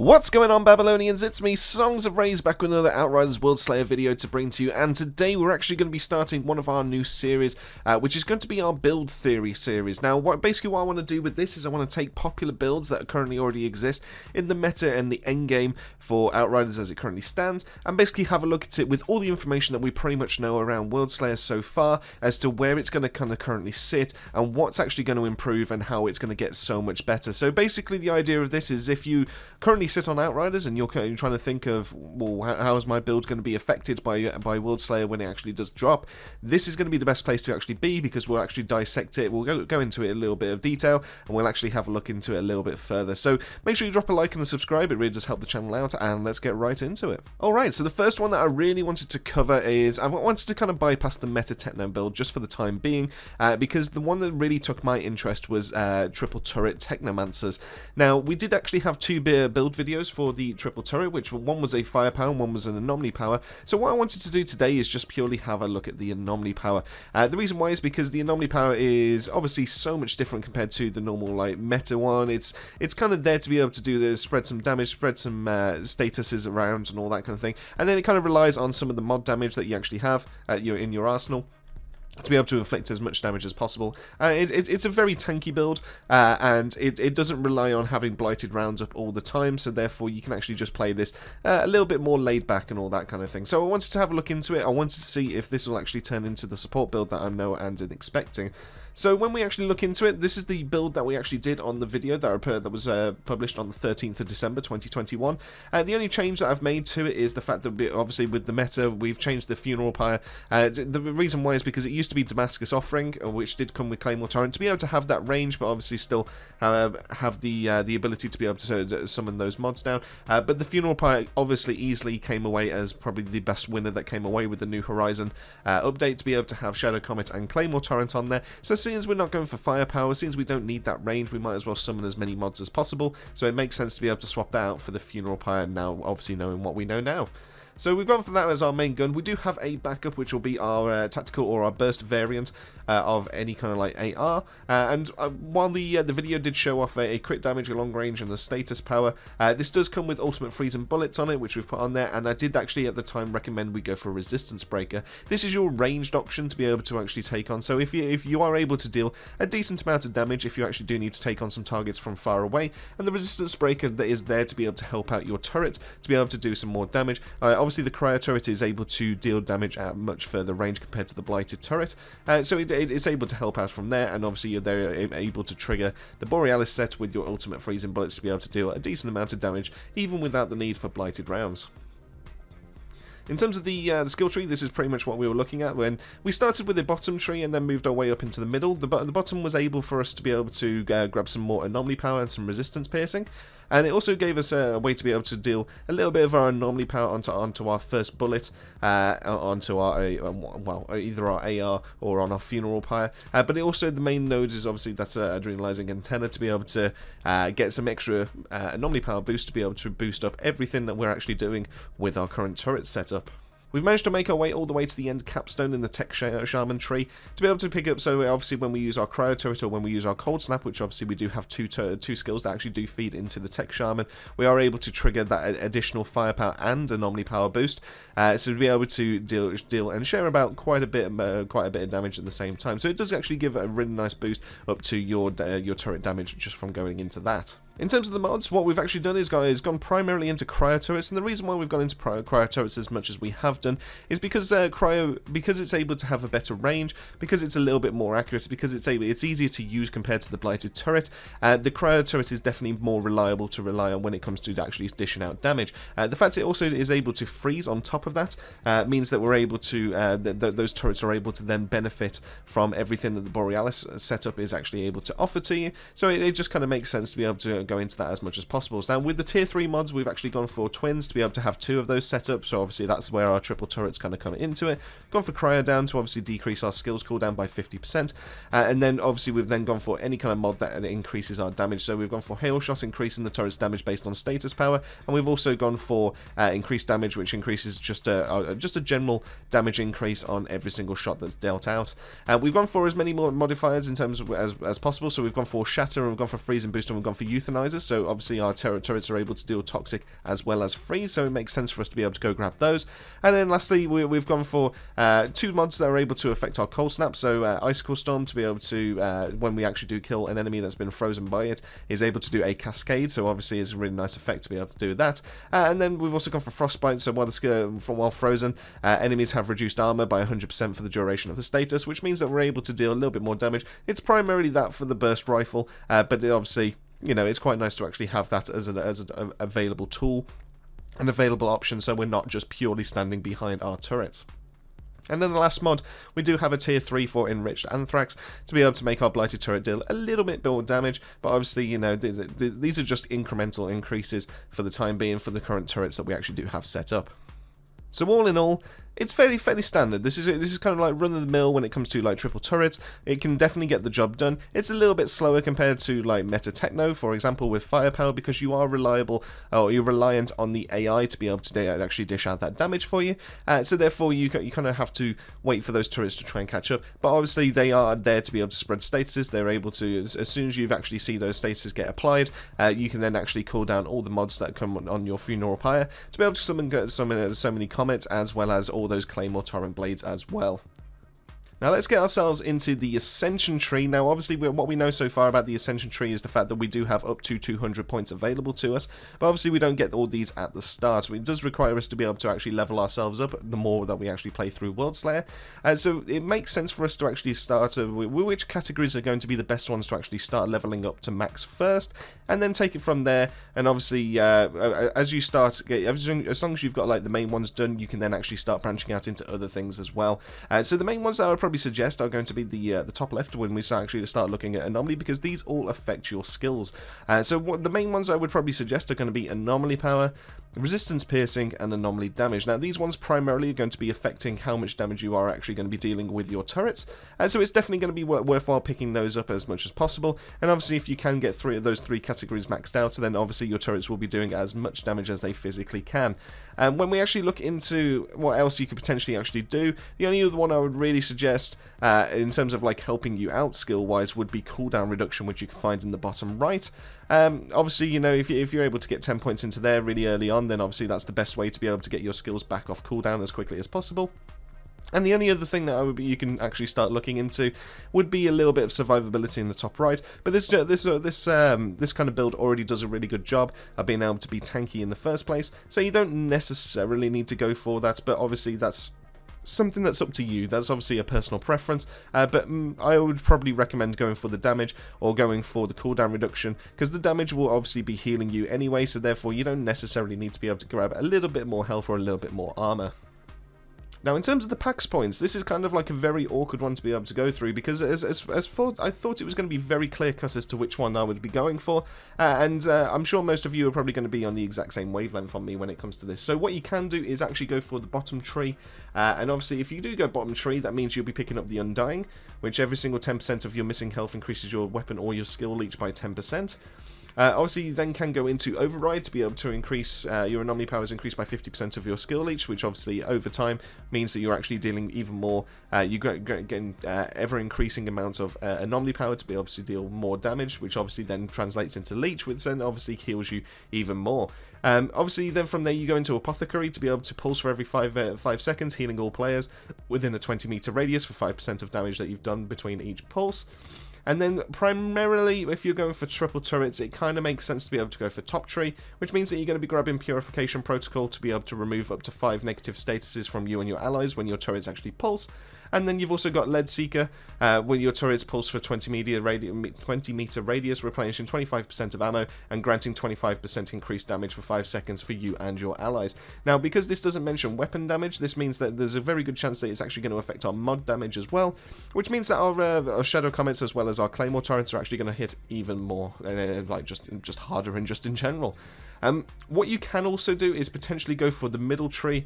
What's going on, Babylonians? It's me, Songs of Rage, back with another Outriders WorldSlayer video to bring to you, and today we're actually going to be starting one of our new series, which is going to be our build theory series. Now, basically what I want to do with this is I want to take popular builds that currently already exist in the meta and the endgame for Outriders as it currently stands, and basically have a look at it with all the information that we pretty much know around WorldSlayer so far, as to where it's going to kind of currently sit, and what's actually going to improve, and how it's going to get so much better. So basically the idea of this is if you currently sit on Outriders and you're trying to think of, well, how is my build going to be affected by WorldSlayer when it actually does drop, this is going to be the best place to actually be, because we'll actually dissect it, we'll go into it in a little bit of detail, and we'll actually have a look into it a little bit further. So make sure you drop a like and a subscribe, it really does help the channel out, and let's get right into it. Alright, so the first one that I really wanted to cover is, I wanted to kind of bypass the meta techno build just for the time being, because the one that really took my interest was Triple Turret Technomancers. Now, we did actually have two build videos for the Triple Turret, which one was a firepower and one was an anomaly power. So what I wanted to do today is just purely have a look at the anomaly power. The reason why is because the anomaly power is obviously so much different compared to the normal like meta one. It's kind of there to be able to do this, spread some damage, spread some statuses around and all that kind of thing, and then it kind of relies on some of the mod damage that you actually have in your arsenal to be able to inflict as much damage as possible. It's a very tanky build, and it doesn't rely on having blighted rounds up all the time, so therefore you can actually just play this a little bit more laid back and all that kind of thing. So I wanted to have a look into it. I wanted to see if this will actually turn into the support build that I know and am expecting. So when we actually look into it, this is the build that we actually did on the video that was published on the 13th of December 2021. The only change that I've made to it is the fact that obviously with the meta we've changed the funeral pyre. The reason why is because it used to be Damascus Offering, which did come with Claymore Torrent, to be able to have that range, but obviously still have the ability to be able to summon those mods down. But the funeral pyre obviously easily came away as probably the best winner that came away with the New Horizon update, to be able to have Shadow Comet and Claymore Torrent on there. So since we're not going for firepower, since we don't need that range, we might as well summon as many mods as possible, so it makes sense to be able to swap that out for the funeral pyre now, obviously knowing what we know now. So we've gone for that as our main gun. We do have a backup, which will be our tactical or our burst variant of any kind of like AR. And while the video did show off a crit damage, a long range, and the status power, this does come with ultimate freezing bullets on it, which we've put on there. And I did actually at the time recommend we go for a resistance breaker. This is your ranged option to be able to actually take on. So if you are able to deal a decent amount of damage, if you actually do need to take on some targets from far away, and the resistance breaker that is there to be able to help out your turret to be able to do some more damage. Obviously, the cryo turret is able to deal damage at much further range compared to the blighted turret, so it's able to help out from there, and obviously you're there able to trigger the Borealis set with your ultimate freezing bullets to be able to deal a decent amount of damage, even without the need for blighted rounds. In terms of the skill tree, this is pretty much what we were looking at when we started with the bottom tree and then moved our way up into the middle. The bottom was able for us to be able to grab some more anomaly power and some resistance piercing. And it also gave us a way to be able to deal a little bit of our anomaly power onto our first bullet, onto our, well, either our AR or on our funeral pyre. But it also, the main node is obviously that's adrenalizing antenna to be able to get some extra anomaly power boost to be able to boost up everything that we're actually doing with our current turret setup. We've managed to make our way all the way to the end capstone in the Tech Shaman tree to be able to pick up, so obviously when we use our Cryo Turret or when we use our Cold Snap, which obviously we do have two skills that actually do feed into the Tech Shaman, we are able to trigger that additional firepower and anomaly power boost, so to be able to deal and share about quite a bit of damage at the same time. So it does actually give a really nice boost up to your turret damage just from going into that. In terms of the mods, what we've actually done is gone primarily into cryo turrets, and the reason why we've gone into cryo turrets as much as we have done is because because it's able to have a better range, because it's a little bit more accurate, because it's easier to use compared to the blighted turret. The cryo turret is definitely more reliable to rely on when it comes to actually dishing out damage. The fact it also is able to freeze on top of that means that we're able to those turrets are able to then benefit from everything that the Borealis setup is actually able to offer to you. So it just kind of makes sense to be able to go into that as much as possible. So now with the tier 3 mods, we've actually gone for twins to be able to have 2 of those set up, so obviously that's where our triple turrets kind of come into it. Gone for cryo down to obviously decrease our skills cooldown by 50%, and then obviously we've then gone for any kind of mod that increases our damage. So we've gone for hail shot, increasing the turret's damage based on status power, and we've also gone for increased damage, which increases just a general damage increase on every single shot that's dealt out. We've gone for as many more modifiers in terms of as possible, so we've gone for shatter, and we've gone for freeze and boost, and we've gone for euthanize. weaponizers, so obviously our turrets are able to deal toxic as well as freeze, so it makes sense for us to be able to go grab those. And then lastly, we've gone for 2 mods that are able to affect our cold snap, so Icicle Storm to be able to, when we actually do kill an enemy that's been frozen by it, is able to do a cascade, so obviously it's a really nice effect to be able to do that. And then we've also gone for Frostbite, so while frozen, enemies have reduced armor by 100% for the duration of the status, which means that we're able to deal a little bit more damage. It's primarily that for the burst rifle, but obviously, you know, it's quite nice to actually have that as an available tool, an available option, so we're not just purely standing behind our turrets. And then the last mod, we do have a tier 3 for Enriched Anthrax to be able to make our Blighted Turret deal a little bit more damage, but obviously, you know, these are just incremental increases for the time being for the current turrets that we actually do have set up. So all in all, it's fairly standard. This is kind of like run-of-the-mill when it comes to like triple turrets. It can definitely get the job done. It's a little bit slower compared to like Meta Techno, for example, with firepower, because you are you're reliant on the AI to be able to actually dish out that damage for you. So therefore, you kind of have to wait for those turrets to try and catch up. But obviously, they are there to be able to spread statuses. They're able to, as soon as you've actually see those statuses get applied, you can then actually call down all the mods that come on your funeral pyre to be able to summon so many comets, as well as all those Claymore Torrent Blades as well. Now let's get ourselves into the Ascension tree. Now obviously what we know so far about the Ascension tree is the fact that we do have up to 200 points available to us, but obviously we don't get all these at the start, so it does require us to be able to actually level ourselves up the more that we actually play through WorldSlayer. So it makes sense for us to actually start which categories are going to be the best ones to actually start leveling up to max first, and then take it from there. And obviously as you start, as long as you've got like the main ones done, you can then actually start branching out into other things as well. So the main ones that I would probably suggest are going to be the top left when we start looking at anomaly, because these all affect your skills. So the main ones I would probably suggest are going to be anomaly power, resistance piercing, and anomaly damage. Now these ones primarily are going to be affecting how much damage you are actually going to be dealing with your turrets, so it's definitely going to be worthwhile picking those up as much as possible. And obviously if you can get those three categories maxed out, then obviously your turrets will be doing as much damage as they physically can. And when we actually look into what else you could potentially actually do, the only other one I would really suggest in terms of like helping you out skill wise would be cooldown reduction, which you can find in the bottom right. Obviously, you know, if you're able to get 10 points into there really early on, then obviously that's the best way to be able to get your skills back off cooldown as quickly as possible. And the only other thing that you can actually start looking into would be a little bit of survivability in the top right. But this kind of build already does a really good job of being able to be tanky in the first place, so you don't necessarily need to go for that. But obviously that's something that's up to you. That's obviously a personal preference, but I would probably recommend going for the damage or going for the cooldown reduction, because the damage will obviously be healing you anyway, so therefore you don't necessarily need to be able to grab a little bit more health or a little bit more armor. Now, in terms of the Pax points, this is kind of like a very awkward one to be able to go through, because I thought it was going to be very clear-cut as to which one I would be going for, and I'm sure most of you are probably going to be on the exact same wavelength on me when it comes to this. So what you can do is actually go for the bottom tree, and obviously if you do go bottom tree, that means you'll be picking up the Undying, which every single 10% of your missing health increases your weapon or your skill leech by 10%. Obviously, you then can go into Override to be able to increase your anomaly powers increased by 50% of your skill leech, which obviously over time means that you're actually dealing even more. You getting ever increasing amounts of anomaly power to be able to deal more damage, which obviously then translates into leech, which then obviously heals you even more. Obviously, then from there you go into Apothecary to be able to pulse for every 5 seconds, healing all players within a 20-meter radius for 5% of damage that you've done between each pulse. And then primarily, if you're going for triple turrets, it kind of makes sense to be able to go for top tree, which means that you're going to be grabbing Purification Protocol to be able to remove up to 5 negative statuses from you and your allies when your turrets actually pulse. And then you've also got Lead Seeker, when your turrets pulse for 20-meter radius, replenishing 25% of ammo and granting 25% increased damage for 5 seconds for you and your allies. Now, because this doesn't mention weapon damage, this means that there's a very good chance that it's actually going to affect our mod damage as well, which means that our Shadow Comets as well as our Claymore Torrents are actually going to hit even more, like just harder and just in general. What you can also do is potentially go for the middle tree,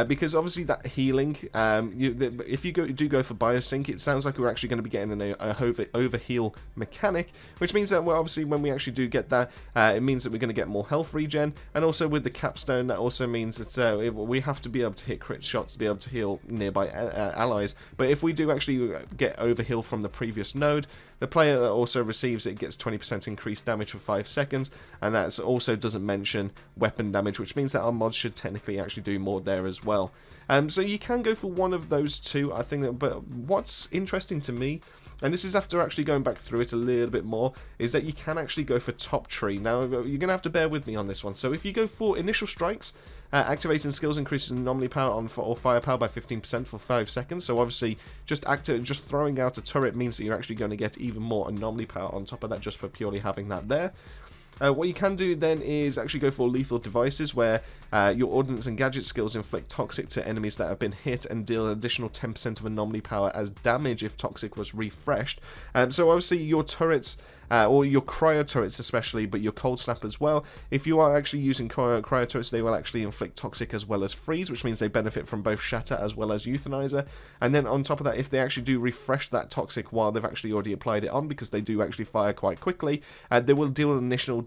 because obviously that healing, if you do go for biosync, it sounds like we're actually going to be getting a overheal mechanic, which means that, well, obviously when we actually do get that, it means that we're going to get more health regen, and also with the capstone, that also means that we have to be able to hit crit shots to be able to heal nearby allies. But if we do actually get overheal from the previous node, the player that also receives it gets 20% increased damage for 5 seconds, and that also doesn't mention weapon damage, which means that our mods should technically actually do more there as well. So you can go for one of those two, I think. But what's interesting to me, and this is after actually going back through it a little bit more, is that you can actually go for top tree. Now, you're going to have to bear with me on this one. So if you go for initial strikes, activating skills increases anomaly power or firepower by 15% for 5 seconds. So obviously, just throwing out a turret means that you're actually going to get even more anomaly power on top of that, just for purely having that there. What you can do then is actually go for lethal devices, where your ordnance and gadget skills inflict toxic to enemies that have been hit and deal an additional 10% of anomaly power as damage if toxic was refreshed. So obviously your turrets, or your cryo turrets especially, but your cold snap as well, if you are actually using cryo turrets, they will actually inflict toxic as well as freeze, which means they benefit from both shatter as well as euthanizer. And then on top of that, if they actually do refresh that toxic while they've actually already applied it on, because they do actually fire quite quickly, they will deal an additional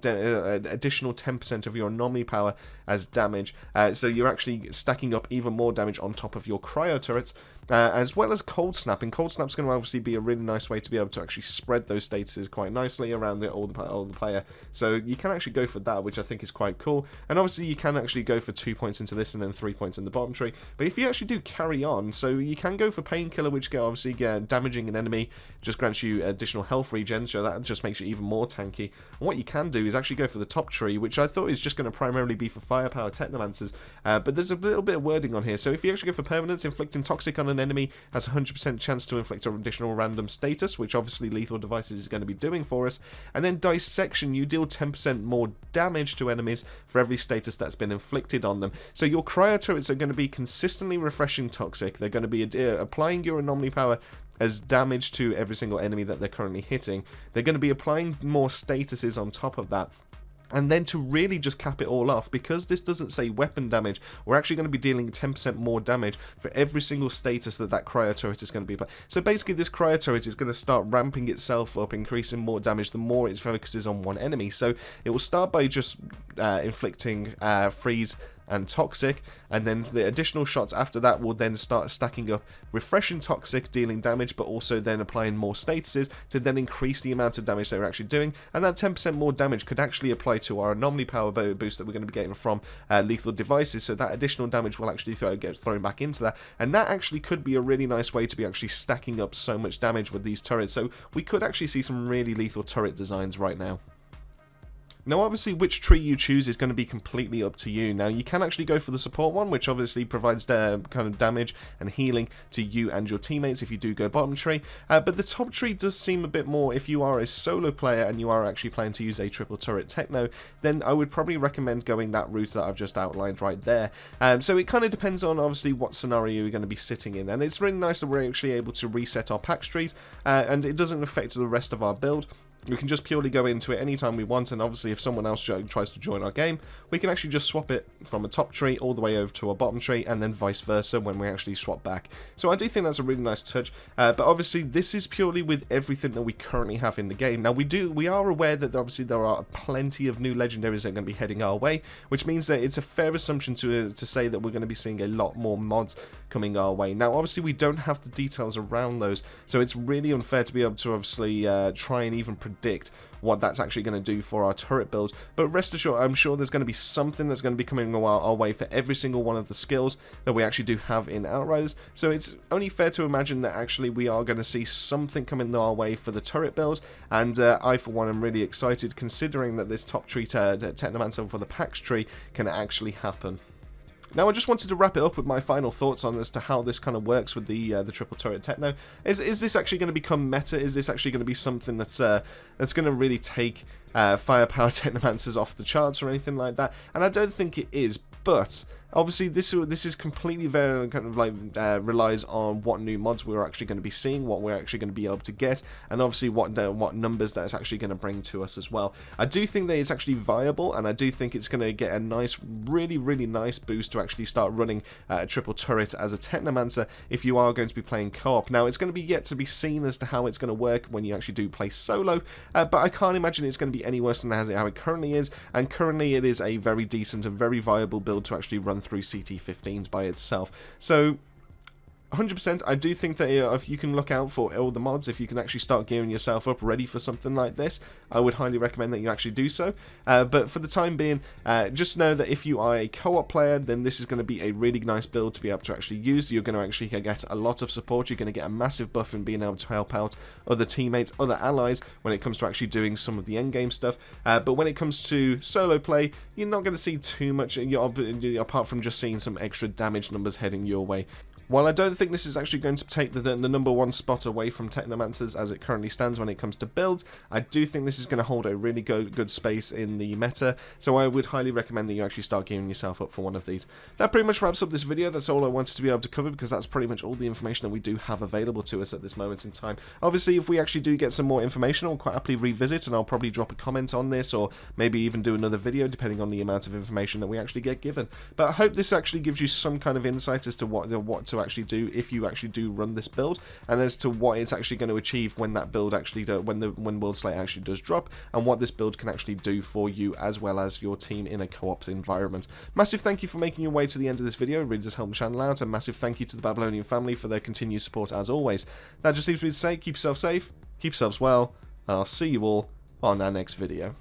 10% of your anomaly power as damage. So you're actually stacking up even more damage on top of your cryo turrets, as well as cold snap. And cold snap's going to obviously be a really nice way to be able to actually spread those statuses quite nicely around all the player. So you can actually go for that, which I think is quite cool. And obviously you can actually go for 2 points into this and then 3 points in the bottom tree. But if you actually do carry on, so you can go for painkiller, which obviously damaging an enemy just grants you additional health regen, so that just makes you even more tanky. And what you can do is actually go for the top tree, which I thought is just going to primarily be for firepower technomancers, but there's a little bit of wording on here. So if you actually go for permanence, inflicting toxic on an enemy has a 100% chance to inflict an additional random status, which obviously lethal devices is going to be doing for us. And then dissection, you deal 10% more damage to enemies for every status that's been inflicted on them. So your cryo turrets are going to be consistently refreshing toxic. They're going to be applying your anomaly power as damage to every single enemy that they're currently hitting. They're going to be applying more statuses on top of that. And then to really just cap it all off, because this doesn't say weapon damage, we're actually going to be dealing 10% more damage for every single status that cryo turret is going to be applied. So basically this cryo turret is going to start ramping itself up, increasing more damage the more it focuses on one enemy. So it will start by just inflicting freeze and toxic, and then the additional shots after that will then start stacking up, refreshing toxic, dealing damage, but also then applying more statuses to then increase the amount of damage that we're actually doing. And that 10% more damage could actually apply to our anomaly power boost that we're going to be getting from lethal devices, so that additional damage will actually get thrown back into that, and that actually could be a really nice way to be actually stacking up so much damage with these turrets. So we could actually see some really lethal turret designs right now. Now obviously which tree you choose is going to be completely up to you. Now you can actually go for the support one, which obviously provides kind of damage and healing to you and your teammates if you do go bottom tree, but the top tree does seem a bit more, if you are a solo player and you are actually planning to use a Triple Turret Techno, then I would probably recommend going that route that I've just outlined right there. So it kind of depends on obviously what scenario you're going to be sitting in, and it's really nice that we're actually able to reset our Pax Trees, and it doesn't affect the rest of our build. We can just purely go into it anytime we want, and obviously if someone else tries to join our game, we can actually just swap it from a top tree all the way over to a bottom tree, and then vice versa when we actually swap back. So I do think that's a really nice touch, but obviously this is purely with everything that we currently have in the game. Now we are aware that obviously there are plenty of new legendaries that are going to be heading our way, which means that it's a fair assumption to say that we're going to be seeing a lot more mods coming our way. Now obviously we don't have the details around those, so it's really unfair to be able to obviously try and even predict what that's actually going to do for our turret build, but rest assured I'm sure there's going to be something that's going to be coming our way for every single one of the skills that we actually do have in Outriders. So it's only fair to imagine that actually we are going to see something coming our way for the turret build, and I for one am really excited, considering that this top tree Technomancer for the Pax tree can actually happen. Now I just wanted to wrap it up with my final thoughts on as to how this kind of works with the Triple Turret Techno. Is this actually going to become meta? Is this actually going to be something that's going to really take firepower Technomancers off the charts or anything like that, and I don't think it is, but obviously this is completely very kind of like relies on what new mods we're actually going to be seeing, what we're actually going to be able to get, and obviously what numbers that's actually going to bring to us as well. I do think that it's actually viable, and I do think it's going to get a nice, really nice boost to actually start running a triple turret as a Technomancer if you are going to be playing co-op. Now it's going to be yet to be seen as to how it's going to work when you actually do play solo, but I can't imagine it's going to be any worse than how it currently is, and currently it is a very decent and very viable build to actually run through CT15s by itself. So 100%, I do think that if you can look out for all the mods, if you can actually start gearing yourself up ready for something like this, I would highly recommend that you actually do so. But for the time being, just know that if you are a co-op player, then this is going to be a really nice build to be able to actually use. You're going to actually get a lot of support, you're going to get a massive buff in being able to help out other teammates, other allies, when it comes to actually doing some of the endgame stuff. But when it comes to solo play, you're not going to see too much, apart from just seeing some extra damage numbers heading your way. While I don't think this is actually going to take the #1 spot away from Technomancers as it currently stands when it comes to builds, I do think this is going to hold a really good space in the meta, so I would highly recommend that you actually start gearing yourself up for one of these. That pretty much wraps up this video. That's all I wanted to be able to cover, because that's pretty much all the information that we do have available to us at this moment in time. Obviously, if we actually do get some more information, I'll quite happily revisit, and I'll probably drop a comment on this, or maybe even do another video, depending on the amount of information that we actually get given. But I hope this actually gives you some kind of insight as to what to actually do if you actually do run this build, and as to what it's actually going to achieve when that build actually when WorldSlayer actually does drop, and what this build can actually do for you as well as your team in a co-op environment. Massive thank you for making your way to the end of this video. It really does help the channel out, and massive thank you to the Babylonian family for their continued support as always. That just leaves me to say, keep yourself safe, keep yourselves well, and I'll see you all on our next video.